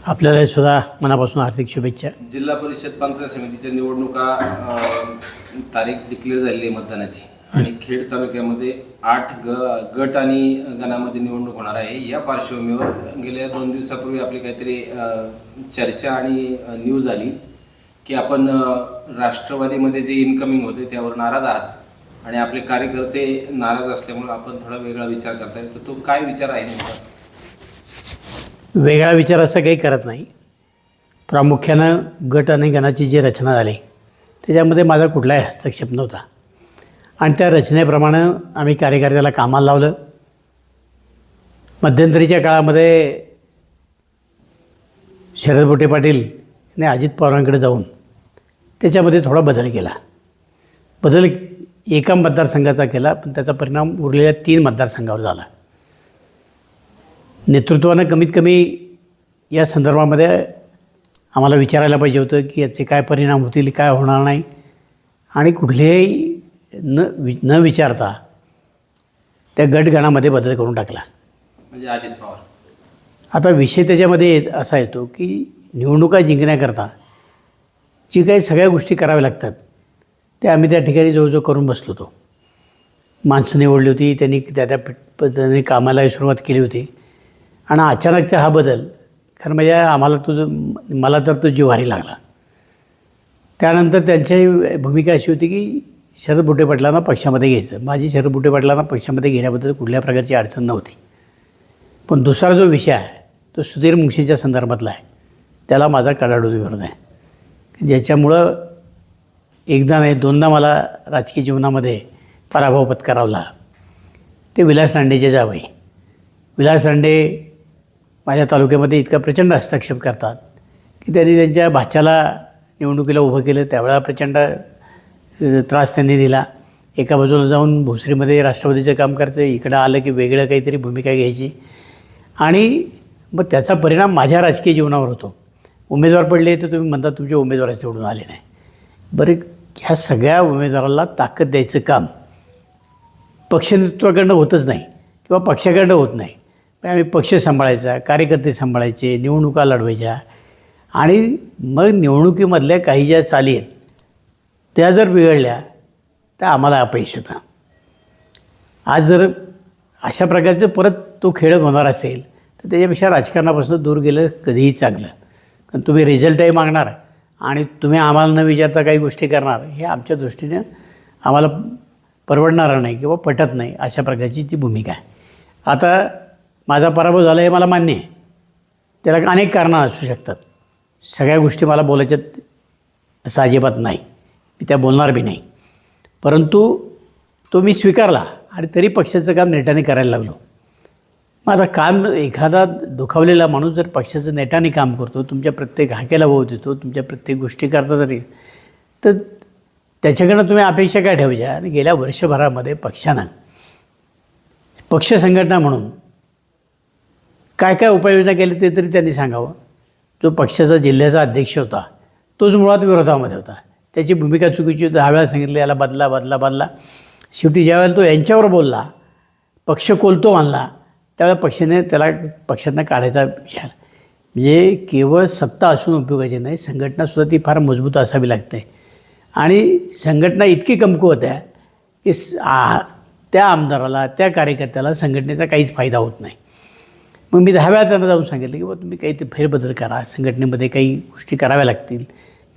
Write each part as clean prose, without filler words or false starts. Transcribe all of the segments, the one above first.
आपल्याला सुद्धा मनापासून हार्दिक शुभेच्छा. जिल्हा परिषद पंचायत समितीच्या निवडणुका तारीख डिक्लेअर झालेली आहे मतदानाची आणि खेड तालुक्यामध्ये 8 गट आणि गणामध्ये निवडणूक होणार आहे. या पार्श्वभूमीवर गेल्या 2 दिवसापूर्वी आपली काहीतरी चर्चा आणि न्यूज आली की आपण राष्ट्रवादीमध्ये जे इनकमिंग होते त्यावर नाराज आहात आणि आपले कार्यकर्ते नाराज असल्यामुळे आपण थोडा वेगळा विचार करताय. तर तो काय विचार आहे नेमका? वेगळा विचार असं काही करत नाही. प्रामुख्यानं गट आणि गणाची जी रचना झाली त्याच्यामध्ये माझा कुठलाही हस्तक्षेप नव्हता आणि त्या रचनेप्रमाणे आम्ही कार्यकर्त्याला कामाला लावलं. मध्यंतरीच्या काळामध्ये शरद पोटे पाटील यांनी अजित पवारांकडे जाऊन त्याच्यामध्ये थोडा बदल केला. बदल एका मतदारसंघाचा केला, पण त्याचा परिणाम उरलेल्या 3 मतदारसंघावर झाला. नेतृत्वानं कमीत कमी या संदर्भामध्ये आम्हाला विचारायला पाहिजे होतं की याचे काय परिणाम होतील, काय होणार नाही, आणि कुठलेही न विचारता त्या गटगणामध्ये बदल करून टाकला. म्हणजे अजित पवार. आता विषय त्याच्यामध्ये असा येतो की निवडणुका जिंकण्याकरता जी काही सगळ्या गोष्टी कराव्या लागतात त्या आम्ही त्या ठिकाणी जवळजवळ करून बसलो होतो. माणसं निवडली होती, त्यांनी त्या पद्धतीने कामाला सुरुवात केली होती आणि अचानकचा हा बदल खरं म्हणजे मला तर तो जिव्हारी लागला. त्यानंतर त्यांची भूमिका अशी होती की शरद पोटे पाटलांना पक्षामध्ये घ्यायचं. माझी शरद पोटे पाटलांना पक्षामध्ये घेण्याबद्दल कुठल्या प्रकारची अडचण नव्हती. पण दुसरा जो विषय आहे तो सुधीर मुंशीच्या संदर्भातला आहे, त्याला माझा कडाडून विरोध आहे. ज्याच्यामुळं एकदा नाही 2दा मला राजकीय जीवनामध्ये पराभव पत्करावा लागला. ते विलास रांडेचे जावई. विलास रांडे माझ्या तालुक्यामध्ये इतका प्रचंड हस्तक्षेप करतात की त्यांनी त्यांच्या भाच्याला निवडणुकीला उभं केलं. त्यावेळेला प्रचंड त्रास त्यांनी दिला. एका बाजूला जाऊन भोसरीमध्ये राष्ट्रवादीचं काम करायचं, इकडं आलं की वेगळं काहीतरी भूमिका घ्यायची आणि मग त्याचा परिणाम माझ्या राजकीय जीवनावर होतो. उमेदवार पडले तर तुम्ही म्हणता तुमचे उमेदवाराच निवडून आले नाही. बरं, ह्या सगळ्या उमेदवाराला ताकद द्यायचं काम पक्षनेतृत्वाकडनं होतच नाही किंवा पक्षाकडनं होत नाही. आम्ही पक्ष सांभाळायचा, कार्यकर्ते सांभाळायचे, निवडणुका लढवायच्या आणि मग निवडणुकीमधल्या काही ज्या चाली आहेत त्या जर बिघडल्या तर आम्हाला अपयश होतं. आज जर अशा प्रकारचं परत तो खेळ होणार असेल तर त्याच्यापेक्षा राजकारणापासून दूर गेलं कधीही चांगलं. कारण तुम्ही रिझल्टही मागणार आणि तुम्ही आम्हाला न विचारता काही गोष्टी करणार, हे आमच्या दृष्टीने आम्हाला परवडणारं नाही किंवा पटत नाही. अशा प्रकारची ती भूमिका आहे. आता माझा पराभव झाला हे मला मान्य आहे. त्याला अनेक कारणं असू शकतात. सगळ्या गोष्टी मला बोलायच्यात असं अजिबात नाही, मी त्या बोलणार बी नाही. परंतु तो मी स्वीकारला आणि तरी पक्षाचं काम नेटाने करायला लागलो. मग आता काम एखादा दुखावलेला माणूस जर पक्षाचं नेटाने काम करतो, तुमच्या प्रत्येक हाकेला भाव देतो, तुमच्या प्रत्येक गोष्टी करता तरी, तर त्याच्याकडनं तुम्ही अपेक्षा काय ठेवायच्या? आणि गेल्या वर्षभरामध्ये पक्षानं पक्ष संघटना म्हणून काय काय उपाययोजना केली ते तरी त्यांनी सांगावं. जो पक्षाचा जिल्ह्याचा अध्यक्ष होता तोच मुळात विरोधामध्ये होता. त्याची भूमिका चुकीची होती. 10 वेळा सांगितलं याला बदला बदला बदला. शेवटी ज्यावेळेला तो यांच्यावर बोलला, पक्ष कोलतो मानला, त्यावेळेला पक्षाने त्याला पक्षातनं काढायचा विचार. म्हणजे केवळ सत्ता असून उपयोगाची नाही, संघटनासुद्धा ती फार मजबूत असावी लागते. आणि संघटना इतकी कमकुवत आहे की त्या आमदाराला, त्या कार्यकर्त्याला संघटनेचा काहीच फायदा होत नाही. मग मी 10 वेळा त्यांना जाऊन सांगितलं की बाबा तुम्ही काही ते फेरबदल करा, संघटनेमध्ये काही गोष्टी कराव्या लागतील,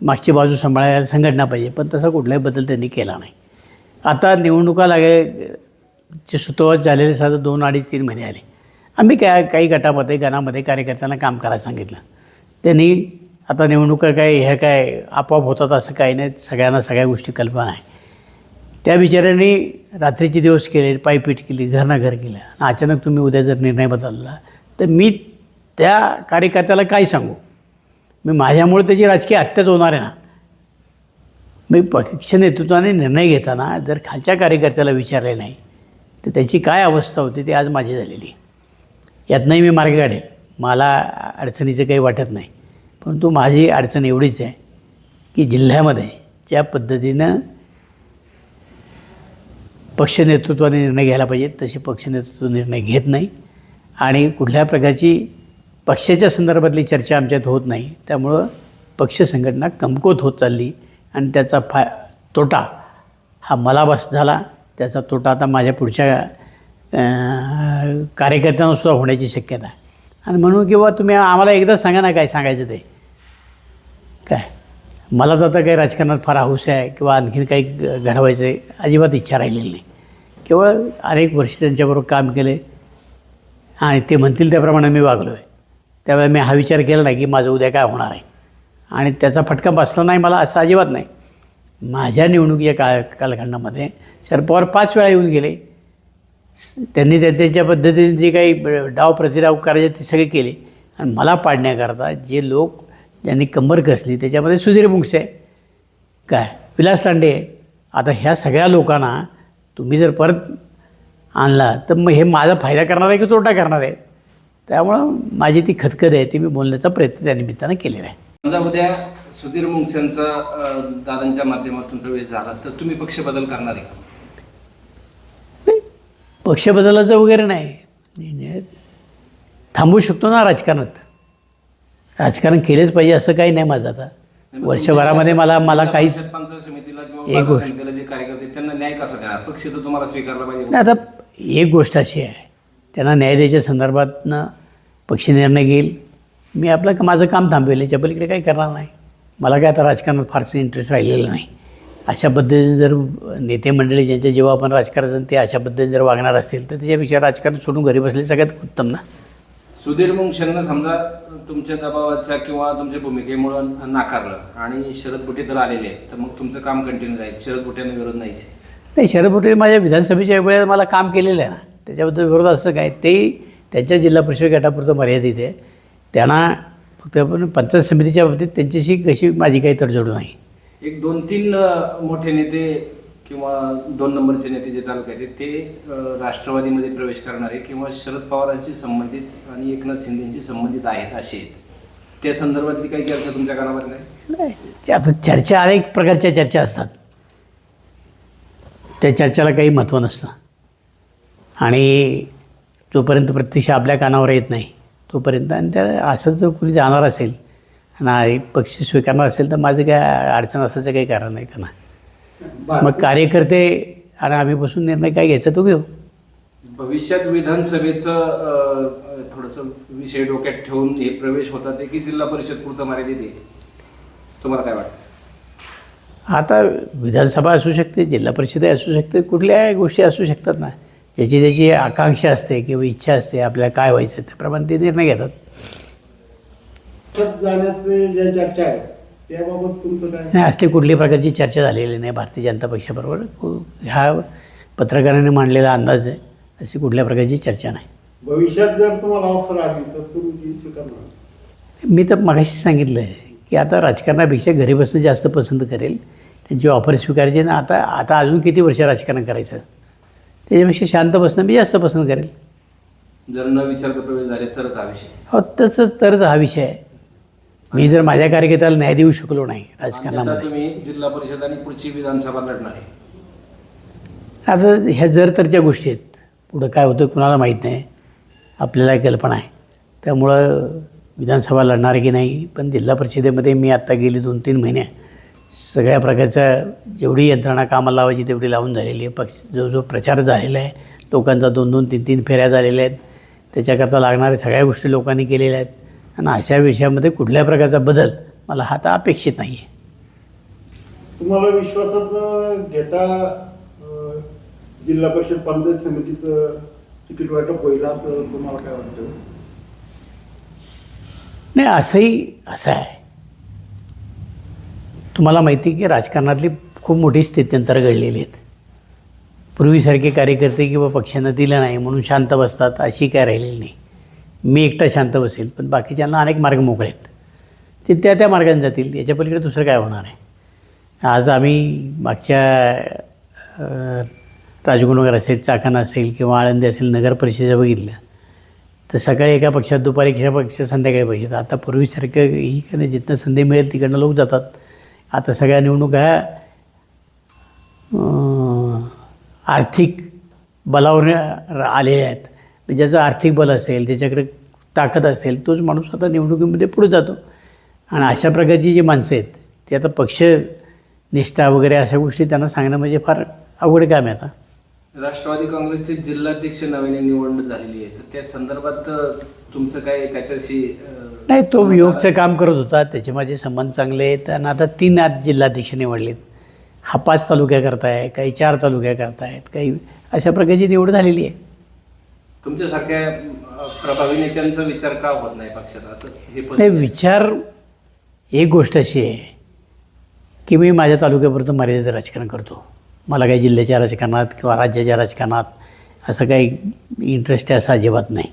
मागची बाजू सांभाळायला संघटना पाहिजे. पण तसा कुठलाही बदल त्यांनी केला नाही. आता निवडणुका चे सुतोवाच झालेले साधं 2, 2.5, 3 महिने आले. आम्ही काही गटामध्ये गणामध्ये कार्यकर्त्यांना काम करायला सांगितलं. त्यांनी आता निवडणुका ह्या काय आपोआप होतात असं काही नाही, सगळ्यांना सगळ्या गोष्टी कल्पना आहे. त्या बिचाऱ्यांनी रात्रीचे दिवस केले, पायपीट केली, घरनाघर केलं. अचानक तुम्ही उद्या जर निर्णय बदलला तर मी त्या कार्यकर्त्याला काय सांगू? मी माझ्यामुळे त्याची राजकीय हत्याच होणार आहे ना. मी पक्ष नेतृत्वाने निर्णय घेताना जर खालच्या कार्यकर्त्याला विचारले नाही तर त्याची काय अवस्था होती ती आज माझी झालेली. यातनंही मी मार्ग काढेल, मला अडचणीचं काही वाटत नाही. परंतु माझी अडचण एवढीच आहे की जिल्ह्यामध्ये ज्या पद्धतीनं पक्ष नेतृत्वाने निर्णय घ्यायला पाहिजे तसे पक्ष नेतृत्व निर्णय घेत नाही आणि कुठल्या प्रकारची पक्षाच्या संदर्भातली चर्चा आमच्यात होत नाही. त्यामुळं पक्ष संघटना कमकुवत होत चालली आणि त्याचा तोटा हा मला बस झाला. त्याचा तोटा आता माझ्या पुढच्या कार्यकर्त्यांनासुद्धा होण्याची शक्यता आहे. आणि म्हणून किंवा तुम्ही आम्हाला एकदाच सांगा ना काय सांगायचं ते काय. मला तर आता काही राजकारणात फार हौस आहे किंवा आणखीन काही घडवायचं आहे अजिबात इच्छा राहिलेली नाही. केवळ अनेक वर्ष त्यांच्याबरोबर काम केले आणि ते म्हणतील त्याप्रमाणे मी वागलो आहे. त्यावेळेला मी हा विचार केला नाही की माझं उद्या काय होणार आहे आणि त्याचा फटका बसला नाही मला असं अजिबात नाही. माझ्या निवडणुकीच्या कालखंडामध्ये शरद पवार 5 वेळा येऊन गेले. त्यांनी त्यांच्या पद्धतीने जे काही डाव प्रतिडाव करायचे ते सगळे केले आणि मला पाडण्याकरता जे लोक ज्यांनी कंबर कसली त्याच्यामध्ये सुधीर मुंगसे काय विलास लांडे आहे. आता ह्या सगळ्या लोकांना तुम्ही जर परत आणला तर मग हे माझा फायदा करणार आहे की तोटा करणार आहे. त्यामुळं माझी ती खदखद आहे ती मी बोलण्याचा प्रयत्न त्या निमित्तानं केलेला आहे. समजा उद्या सुधीर मुंगसेंचा दादांच्या माध्यमातून प्रवेश झाला तर तुम्ही पक्ष बदल करणार आहे का? पक्ष बदलायचं वगैरे नाही. थांबू शकतो ना राजकारणात. राजकारण केलेच पाहिजे असं काही नाही माझं. आता वर्षभरामध्ये मला काहीच पंचायत समितीला एक किंवा गोष्ट समितीला जे कार्यकर्ते त्यांना न्याय कसा देणार? पक्ष तर तुम्हाला स्वीकारला पाहिजे. नाही. आता एक गोष्ट अशी आहे त्यांना न्याय द्यायच्या संदर्भातनं पक्ष निर्णय घेईल. मी आपलं माझं काम थांबवेल याच्या पलीकडे काही करणार नाही. मला काय आता राजकारणात फारसं इंटरेस्ट राहिलेलं नाही. अशा पद्धतीने जर नेते मंडळी ज्यांच्या जेव्हा आपण राजकारण ते अशा पद्धतीने जर वागणार असतील तर त्याच्यापेक्षा राजकारण सोडून घरी बसले सगळ्यात उत्तम ना. सुधीर मुंगसेंना समजा तुमच्या दबावाच्या किंवा तुमच्या भूमिकेमुळं नाकारलं आणि शरद बुटे तर आलेले आहेत तर मग तुमचं काम कंटिन्यू राहील. शरद बुटेंना विरोध नाहीच नाही. शरद बुटे माझ्या विधानसभेच्या वेळेला मला काम केलेलं आहे ना. त्याच्याबद्दल विरोध असं काय ते त्यांच्या जिल्हा परिषद गटापुरतं मर्यादित आहे. त्यांना फक्त आपण पंचायत समितीच्या बाबतीत त्यांच्याशी कशी माझी काही तडजोड नाही. एक 2-3 मोठे नेते किंवा 2 नंबरचे नेते जे तालुक्यात आहेत ते राष्ट्रवादीमध्ये प्रवेश करणारे किंवा शरद पवारांशी संबंधित आणि एकनाथ शिंदेशी संबंधित आहेत असे आहेत. त्या संदर्भातली काही चर्चा तुमच्या कानामध्ये नाही? नाही. आता चर्चा अनेक प्रकारच्या चर्चा असतात. त्या चर्चेला काही महत्त्व नसतं आणि जोपर्यंत प्रत्यक्ष आपल्या कानावर येत नाही तोपर्यंत आणि त्या असं जर कुणी जाणार असेल आणि पक्ष स्वीकारणार असेल तर माझं काय अडचण असायचं काही कारण नाही का ना. मग कार्यकर्ते आणि आम्ही बसून निर्णय काय घ्यायचा तो घेऊ. भविष्यात विधानसभेचं थोडंसं विषय डोक्यात ठेवून हे प्रवेश होतात की जिल्हा परिषद पुरतं मर्यादित आहे? तुम्हाला काय वाटतं? आता विधानसभा असू शकते, जिल्हा परिषद असू शकते, कुठल्याही गोष्टी असू शकतात ना. ज्याची त्याची आकांक्षा असते किंवा इच्छा असते आपल्याला काय व्हायचं त्याप्रमाणे ते निर्णय घेतात. जाण्याचे ज्या चर्चा आहे त्याबाबत तुमचं काय? नाही. असली कुठल्याही प्रकारची चर्चा झालेली नाही भारतीय जनता पक्षाबरोबर. ह्या पत्रकारांनी मांडलेला अंदाज आहे. अशी कुठल्या प्रकारची चर्चा नाही. भविष्यात जर तुम्हाला ऑफर आली तर तुम्ही स्वीकारणार? मी तर मगाशी सांगितलं आहे की आता राजकारणापेक्षा घरी बसणं जास्त पसंत करेल. त्यांची ऑफर स्वीकारायची ना. आता अजून किती वर्ष राजकारण करायचं त्याच्यापेक्षा शांत बसणं मी जास्त पसंत करेल. जर न विचारता प्रवेश झाले तरच हा विषय. हो तसंच तरच हा विषय आहे. मी जर माझ्या कार्यकर्त्याला न्याय देऊ शकलो नाही आता राजकारणामध्ये. तुम्ही जिल्हा परिषद आणि पुढची विधानसभा लढणार आहे. आता ह्या जर तरच्या गोष्टी आहेत. पुढं काय होतं कुणाला माहीत नाही. आपल्याला कल्पना आहे. त्यामुळं विधानसभा लढणार आहे की नाही. पण जिल्हा परिषदेमध्ये मी आत्ता गेली 2-3 महिने सगळ्या प्रकारच्या जेवढी यंत्रणा कामाला लावायची तेवढी लावून झालेली आहे. पक्ष जो प्रचार झालेला आहे लोकांचा 2-2, 3-3 फेऱ्या झालेल्या आहेत. त्याच्याकरता लागणाऱ्या सगळ्या गोष्टी लोकांनी केलेल्या आहेत आणि अशा विषयामध्ये कुठल्याही प्रकारचा बदल मला हा आता अपेक्षित नाही आहे. तुम्हाला विश्वासात घेता जिल्हा परिषद पंचायत समितीचं तिकीट वाटप होईल असं तुम्हाला काय वाटतं? नाही. असं आहे. तुम्हाला माहिती आहे की राजकारणातली खूप मोठी स्थित्यंतर घडलेली आहेत. पूर्वीसारखे कार्यकर्ते किंवा पक्षांना दिलं नाही म्हणून शांत बसतात अशी काय राहिलेली नाही. मी एकटा शांत बसेल पण बाकीच्यांना अनेक मार्ग मोकळे आहेत. ते त्या मार्गाने जातील. याच्या पलीकडे दुसरं काय होणार आहे. आज आम्ही मागच्या राजगुरुनगर असेल, चाकण असेल किंवा आळंदी असेल नगर परिषदेचं बघितलं तर सकाळी एका पक्षात, दुपारी एका पक्षात, संध्याकाळी पाहिजेत. आता पूर्वीसारखं ही का नाही जिथनं संधी मिळेल तिकडनं लोक जातात. आता सगळ्या निवडणुका आर्थिक बलावर आलेल्या आहेत. ज्याचं आर्थिक बल असेल त्याच्याकडे ताकद असेल तोच माणूस आता निवडणुकीमध्ये पुढे जातो. आणि अशा प्रकारची जी माणसं आहेत ती आता पक्षनिष्ठा वगैरे अशा गोष्टी त्यांना सांगणं म्हणजे फार अवघड काम आहे. आता राष्ट्रवादी काँग्रेसचे जिल्हाध्यक्ष नव्याने निवडणूक झालेली आहे, तर त्या संदर्भात तुमचं काय त्याच्याशी नाही, तो वियोगचं काम करत होता, त्याचे माझे संबंध चांगले आहेत. आणि आता 3 आज जिल्हाध्यक्ष निवडलेत. हा 5 तालुक्या करताय, काही 4 तालुक्या करतायत, काही अशा प्रकारची निवड झालेली आहे. तुमच्यासारख्या प्रभावी नेत्यांचा विचार का होत नाही पक्षात, असं हे पण नाही, विचार एक गोष्ट अशी आहे की मी माझ्या तालुक्यापुरतं मर्यादित राजकारण करतो. मला काही जिल्ह्याच्या राजकारणात किंवा राज्याच्या राजकारणात असं काही इंटरेस्ट आहे असं अजिबात नाही.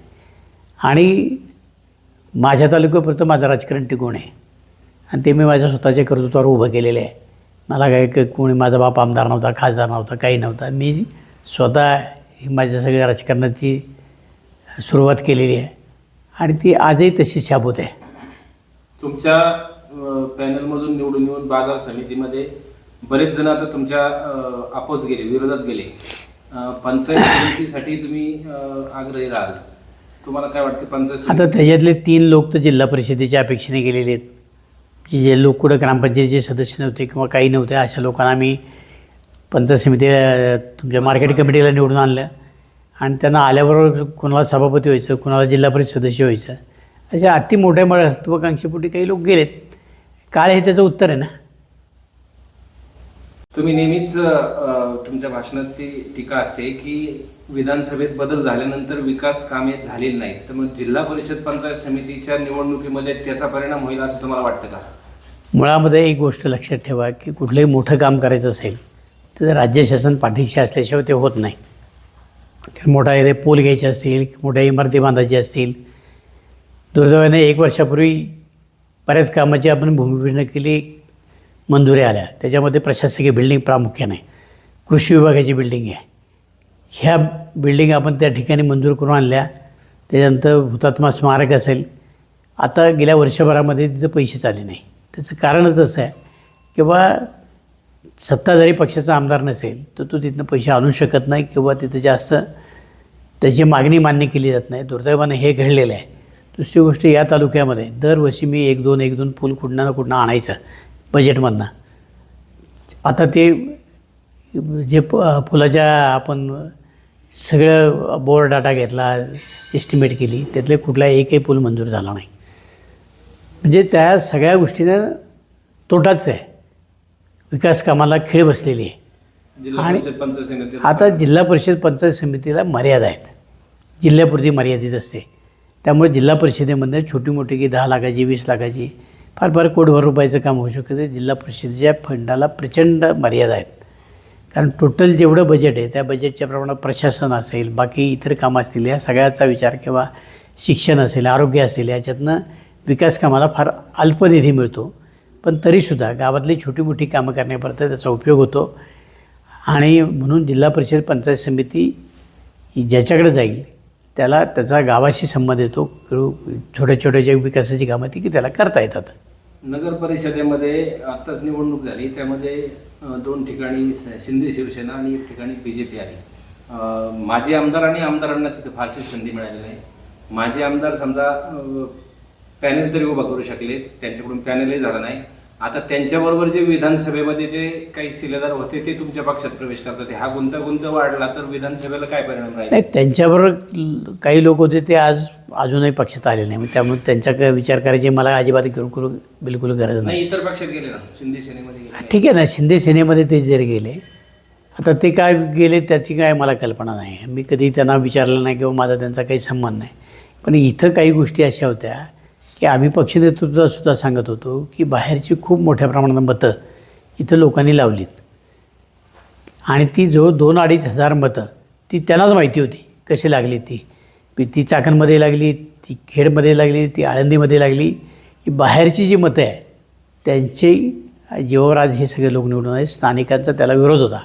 आणि माझ्या तालुक्यापुरतं माझं राजकारण टिकून आहे आणि ते मी माझ्या स्वतःच्या कर्तृत्वावर उभं केलेलं आहे. मला काही कोणी माझा बाप आमदार नव्हता, खासदार नव्हता, काही नव्हता. मी स्वतः ही माझ्या सगळ्या राजकारणाची सुरुवात केलेली आहे आणि ती आजही तशीच शाबूत आहे. तुमच्या पॅनलमधून निवडून येऊन बाजार समितीमध्ये बरेच जण आता तुमच्या अपोज गेले, विरोधात गेले. पंचायत समितीसाठी तुम्ही आग्रही राहाल. तुम्हाला काय वाटतं पंचायत समिती? आता त्याच्यातले 3 लोक तर जिल्हा परिषदेच्या अपेक्षेने गेलेले आहेत, की जे लोक कुठं ग्रामपंचायतीचे सदस्य नव्हते किंवा काही नव्हते अशा लोकांना मी पंचायत समितीला तुमच्या मार्केट कमिटीला निवडून आणलं आणि त्यांना आल्याबरोबर कुणाला सभापती व्हायचं, कुणाला जिल्हा परिषद सदस्य व्हायचं. अशा अति मोठ्या महत्त्वाकांक्षेपोटी काही लोक गेलेत. काळ हे त्याचं उत्तर आहे ना. तुम्ही नेहमीच तुमच्या भाषणात ती टीका असते की विधानसभेत बदल झाल्यानंतर विकास कामे झालेली नाहीत, तर मग जिल्हा परिषद पंचायत समितीच्या निवडणुकीमध्ये त्याचा परिणाम होईल असं तुम्हाला वाटतं का? मुळामध्ये एक गोष्ट लक्षात ठेवा की कुठलंही मोठं काम करायचं असेल तर राज्य शासन पाठीशी असल्याशिवाय ते होत नाही. मोठा एखादे पूल घ्यायचे असतील, मोठ्या इमारती बांधायची असतील. दुर्दैवाने 1 वर्षापूर्वी बऱ्याच कामाची आपण भूमिपूजन केली, मंजुरी आल्या. त्याच्यामध्ये प्रशासकीय बिल्डिंग प्रामुख्याने कृषी विभागाची बिल्डिंग आहे. ह्या बिल्डिंग आपण त्या ठिकाणी मंजूर करून आणल्या. त्याच्यानंतर हुतात्मा स्मारक असेल, आता गेल्या वर्षभरामध्ये तिथं पैसेच आले नाही. त्याचं कारणच असं आहे की बा सत्ताधारी पक्षाचा आमदार नसेल तर तो तिथनं पैसे आणू शकत नाही किंवा तिथं जास्त त्याची मागणी मान्य केली जात नाही. दुर्दैवाने हे घडलेलं आहे. दुसरी गोष्ट, या तालुक्यामध्ये दरवर्षी मी 1-2 पूल कुठनं ना कुठनं आणायचं बजेटमधनं. आता ते जे पुलाच्या आपण सगळं बोर्ड डाटा घेतला, एस्टिमेट केली, त्यातले कुठला एकही पूल मंजूर झाला नाही. म्हणजे त्या सगळ्या गोष्टीनं तोटाच आहे. विकास कामाला खीळ बसलेली आहे. जिल्हा आणि परिषद पंचायत समिती आता जिल्हा परिषद पंचायत समितीला मर्यादा आहेत, जिल्ह्यापुरती मर्यादित असते. त्यामुळे जिल्हा परिषदेमध्ये छोटी मोठी की 10 लाखाची 20 लाखाची फार फार कोटीभर रुपयाचं काम होऊ शकतं. जिल्हा परिषदेच्या फंडाला प्रचंड मर्यादा आहेत. कारण टोटल जेवढं बजेट आहे त्या बजेटच्या प्रमाणात प्रशासन असेल, बाकी इतर कामं असतील, या सगळ्याचा विचार किंवा शिक्षण असेल, आरोग्य असेल, याच्यातनं विकास कामाला फार अल्प निधी मिळतो. पण तरीसुद्धा गावातली छोटी मोठी कामं करण्यापर्यंत त्याचा उपयोग होतो. आणि म्हणून जिल्हा परिषद पंचायत समिती ज्याच्याकडे जाईल त्याला त्याचा गावाशी संबंध येतो. छोट्या छोट्या ज्या विकासाची कामं ती की त्याला करता येतात. नगर परिषदेमध्ये आत्ताच निवडणूक झाली, त्यामध्ये 2 ठिकाणी शिंदे शिवसेना आणि 1 ठिकाणी BJP आली. माजी आमदार आणि आमदारांना तिथे फारशी संधी मिळाली नाही. माजी आमदार समजा पॅनल तरी उभा करू शकले, त्यांच्याकडून पॅनलही झाला नाही. आता त्यांच्याबरोबर जे विधानसभेमध्ये जे काही शिलेदार होते ते तुमच्या पक्षात प्रवेश करतात. हा गुंतागुंत वाढला तर विधानसभेला काय परिणाम राहील? नाही, त्यांच्याबरोबर काही लोक होते ते अजूनही पक्षात आले नाही. त्यामुळे त्यांचा विचार करायची मला अजिबात बिलकुल गरज नाही. नाही, इतर पक्षात गेले ना, शिंदे सेनेमध्ये गेले. ठीक आहे ना, शिंदे सेनेमध्ये ते जरी गेले, आता ते काय गेले त्याची काय मला कल्पना नाही. मी कधी त्यांना विचारलं नाही किंवा माझा त्यांचा काही संबंध नाही. पण इथं काही गोष्टी अशा होत्या की आम्ही पक्षनेतृत्वासुद्धा सांगत होतो की बाहेरची खूप मोठ्या प्रमाणात मतं इथं लोकांनी लावलीत आणि ती जो 2-2.5 हजार मतं ती त्यांनाच माहिती होती कशी लागली. ती चाकणमध्ये लागली, ती खेडमध्ये लागली, ती आळंदीमध्ये लागली. की बाहेरची जी मतं आहे त्यांची जीवावर आज हे सगळे लोक निवडून आहे. स्थानिकांचा त्याला विरोध होता.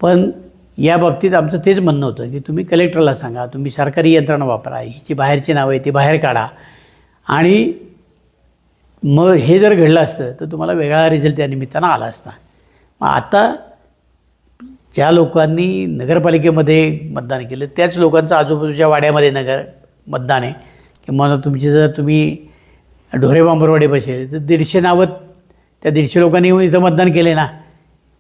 पण या बाबतीत आमचं तेच म्हणणं होतं की तुम्ही कलेक्टरला सांगा, तुम्ही सरकारी यंत्रणा वापरा, ही जी बाहेरची नावं आहे ती बाहेर काढा आणि मग हे जर घडलं असतं तर तुम्हाला वेगळा रिझल्ट त्या निमित्तानं आला असता. मग आता ज्या लोकांनी नगरपालिकेमध्ये मतदान केलं त्याच लोकांचं आजूबाजूच्या वाड्यामध्ये मतदान आहे किंवा तुमची जर तुम्ही ढोरे बांबरवाडी बसेल तर 150 नावं त्या 150 लोकांनी येऊन इथं मतदान केले ना.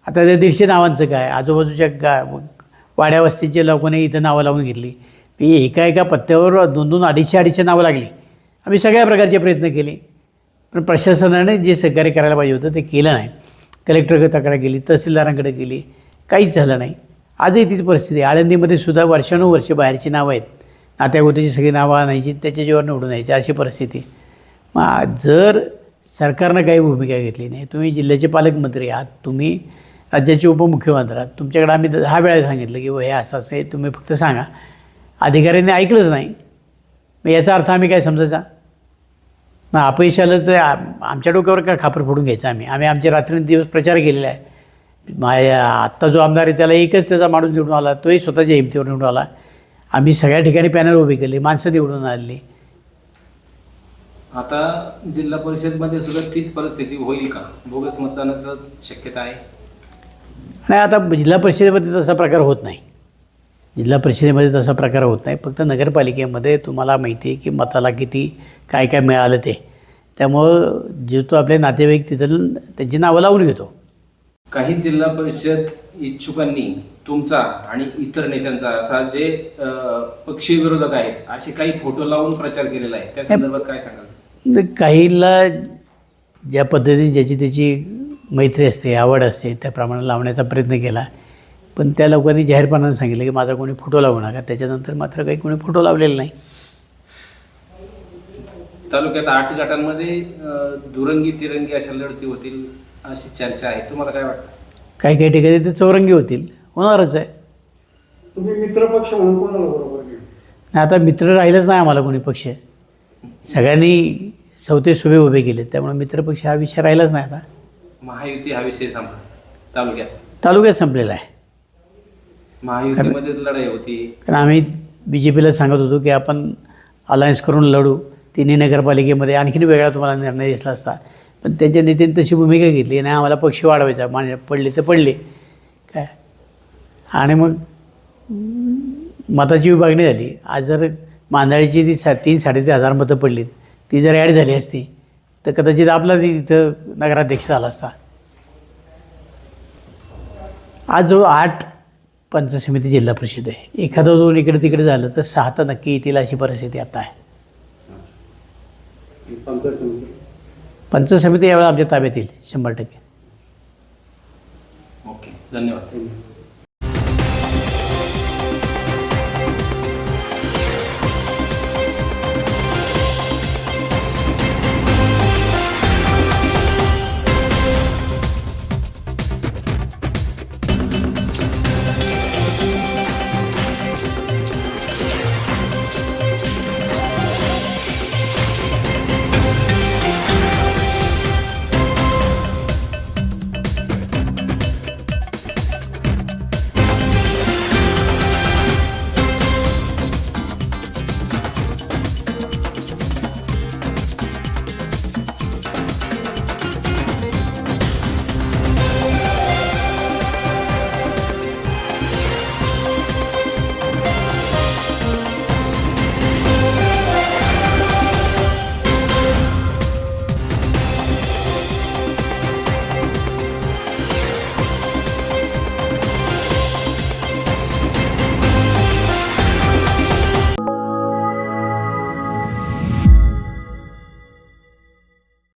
आता त्या 150 नावांचं काय, आजूबाजूच्या वाड्या वस्तीच्या लोकांनी इथं नावं लावून घेतली. एका पत्त्यावर 2-2, 250 नावं लागली. आम्ही सगळ्या प्रकारचे प्रयत्न केले, पण प्रशासनाने जे सहकार्य करायला पाहिजे होतं ते केलं नाही. कलेक्टरकडे तक्रार केली, तहसीलदारांकडे केली, काहीच झालं नाही. आजही तीच परिस्थिती आहे. आळंदीमध्ये सुद्धा वर्षानुवर्षे बाहेरची नावं आहेत, नात्यागोत्याची सगळी नावं आणायची, त्याच्या जीवावर निवडून यायची, अशी परिस्थिती. मग जर सरकारनं काही भूमिका घेतली नाही, तुम्ही जिल्ह्याचे पालकमंत्री आहात, तुम्ही राज्याचे उपमुख्यमंत्री आहात, तुमच्याकडे आम्ही 10 वेळा सांगितलं की हे असं असं आहे, तुम्ही फक्त सांगा. अधिकाऱ्यांनी ऐकलंच नाही. मग याचा अर्थ आम्ही काय समजायचा? मग अपयश आलं तर आमच्या डोक्यावर का खापर फोडून घ्यायचं? आम्ही आमचे रात्रंदिवस प्रचार केलेला आहे. आत्ता जो आमदार आहे त्याला एकच त्याचा माणूस निवडून आला, तोही स्वतःच्या हिमतीवर निवडून आला. आम्ही सगळ्या ठिकाणी पॅनल उभे केले, माणसं निवडून आली. आता जिल्हा परिषदमध्ये सुद्धा तीच परिस्थिती होईल का? बोगस मतदानाचं शक्यता आहे? नाही, आता जिल्हा परिषदेमध्ये तसा प्रकार होत नाही. जिल्हा परिषदेमध्ये तसा प्रकार होत नाही. फक्त नगरपालिकेमध्ये तुम्हाला माहिती आहे की मताला किती काय काय मिळालं ते. त्यामुळं जे तो आपले नातेवाईक तिथं त्यांची नावं लावून घेतो. काही जिल्हा परिषद इच्छुकांनी तुमचा आणि इतर नेत्यांचा असा जे पक्षीय विरोधक आहेत असे काही फोटो लावून प्रचार केलेला आहे, त्या संदर्भात काय सांगाल? काहीला ज्या पद्धतीने ज्याची त्याची मैत्री असते, आवड असते, त्याप्रमाणे लावण्याचा प्रयत्न केला. पण त्या लोकांनी जाहीरपणाने सांगितलं की माझा कोणी फोटो लावू नका. त्याच्यानंतर मात्र काही कोणी फोटो लावलेला नाही. तालुक्यात 8 गटांमध्ये दुरंगी तिरंगी अशा लढती होतील अशी चर्चा आहे, तुम्हाला काय वाटतं? काही काही ठिकाणी ते चौरंगी होतील, होणारच आहे. तुम्ही मित्रपक्ष म्हणून कोणाला बरोबर घेऊ? आता मित्र राहिलंच नाही आम्हाला कोणी पक्ष. सगळ्यांनी सवते सुभे उभे केले, त्यामुळे मित्रपक्ष हा विषय राहिलाच नाही. आता महायुती हा विषय संपला तालुक्यात संपलेला आहे. महायुतीमध्ये लढाई होती, कारण आम्ही BJPला सांगत होतो की आपण अलायन्स करून लढू. तिन्ही नगरपालिकेमध्ये आणखीन वेगळा तुम्हाला निर्णय दिसला असता, पण त्यांच्या नेत्यांनी तशी भूमिका घेतली नाही. आम्हाला पक्ष वाढवायचा, पडले तर पडले काय. आणि मग मताची विभागणी झाली. आज जर मांदळीची ती 3-3.5 हजार मतं पडली, ती जर ॲड झाली असती तर कदाचित आपला तिथं नगराध्यक्ष झाला असता. आज जो 8 पंचायत समिती जिल्हा परिषद आहे, एखादं 2 इकडे तिकडे झालं तर 6 तर नक्की येतील अशी परिस्थिती आता आहे. पंचायत समिती यावेळेला आमच्या ताब्यात येईल 100%. ओके, धन्यवाद.